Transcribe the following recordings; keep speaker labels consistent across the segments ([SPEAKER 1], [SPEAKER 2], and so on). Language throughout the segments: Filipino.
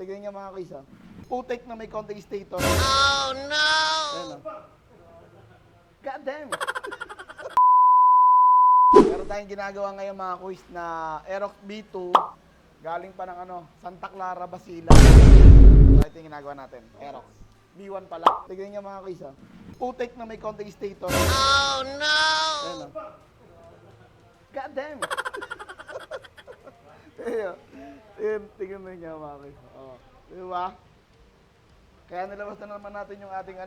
[SPEAKER 1] Tignan niyo mga kuys, putek na may konting stator.
[SPEAKER 2] Oh no!
[SPEAKER 1] Ayan, God damn! Meron tayong ginagawa ngayon mga kuys na Aerox B2 galing pa ng Santa Clara, Basilan. So ito yung ginagawa natin, Aerox B1 pala. Tignan niyo mga kuys, putek na may konting stator.
[SPEAKER 2] Oh no!
[SPEAKER 1] Ayan, God damn! Ayan, tingnan mo niya mga kuys. Oh, di ba? Kaya nilabas na naman natin yung ating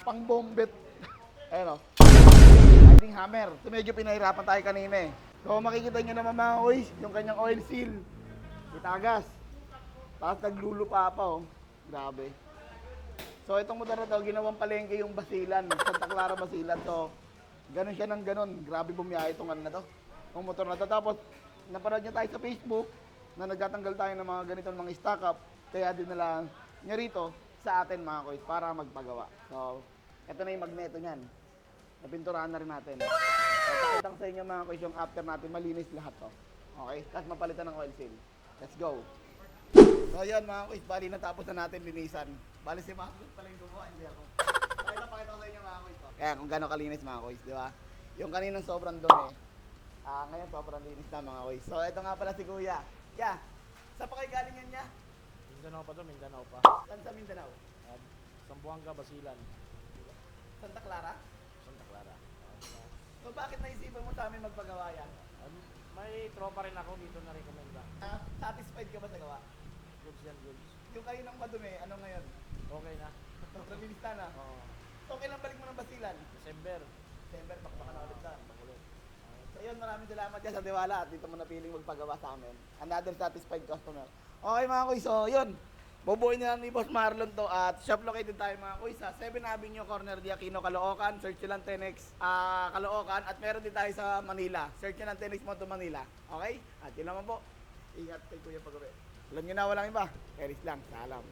[SPEAKER 1] pang bombet. Ayan o. Riding hammer. So medyo pinahirapan tayo kanina eh. So makikita nyo naman mga kuys, yung kanyang oil seal. Itagas. Tapos naglulupa pa oh. Grabe. So itong motor na to, ginawang palengke yung Basilan. Santa Clara, Basilan. So ganun siya ng ganun. Grabe bumiyahe itong na to. Itong motor na to. Tapos napanood niya tayo sa Facebook na nagtatanggal tayo ng mga ganitong mga stock up. Kaya dinala niya rito sa atin mga kuys para magpagawa. So ito na yung magneto niyan. Napinturahan na rin natin. So, pakita ko sa inyo mga kuys yung after natin, malinis lahat to. Okay? Tapos mapalitan ng oil seal. Let's go! So yun mga kuys, bali natapos na natin linisan. Bali si Marlon pala yung gumawa, hindi ako. Pakita ko sa inyo mga kuys. Kaya kung gano'ng kalinis mga kuys, di ba? Yung kaninang sobrang dumi. Ngayon sobrang linis na mga kuys. So ito nga pala si Kuya. Yeah, saan pa kayo galing yan niya?
[SPEAKER 3] Mindanao pa to, Mindanao pa.
[SPEAKER 1] Saan sa Mindanao?
[SPEAKER 3] Sambuanga, Basilan.
[SPEAKER 1] Santa Clara?
[SPEAKER 3] Santa Clara.
[SPEAKER 1] So bakit naisipan mo sa amin magpagawa yan?
[SPEAKER 3] May tropa rin ako dito na rekomenda.
[SPEAKER 1] Satisfied ka ba sa gawa?
[SPEAKER 3] Goods yan, goods.
[SPEAKER 1] Yung kayo ng madumi, ano ngayon?
[SPEAKER 3] Okay na.
[SPEAKER 1] Rabilista na.
[SPEAKER 3] Oo.
[SPEAKER 1] So kailan balik mo ng Basilan?
[SPEAKER 3] December.
[SPEAKER 1] December, bakbaka na ulit dyan.
[SPEAKER 3] Magulit.
[SPEAKER 1] So yun, maraming salamat dyan sa tiwala at dito mo napiling magpagawa sa amin. Another satisfied customer. Okay mga kuy, so yun. Bubuin na ni Boss Marlon to at shop located tayo mga kuy sa 7 Avenue, corner di Aquino, Caloocan. Search nyo lang 10X Caloocan at meron din tayo sa Manila. Search nyo lang 10X Moto Manila. Okay? At yun naman po. Ingat kay Kuya pagabi. Alam nyo na walang iba. Keris lang. Salam.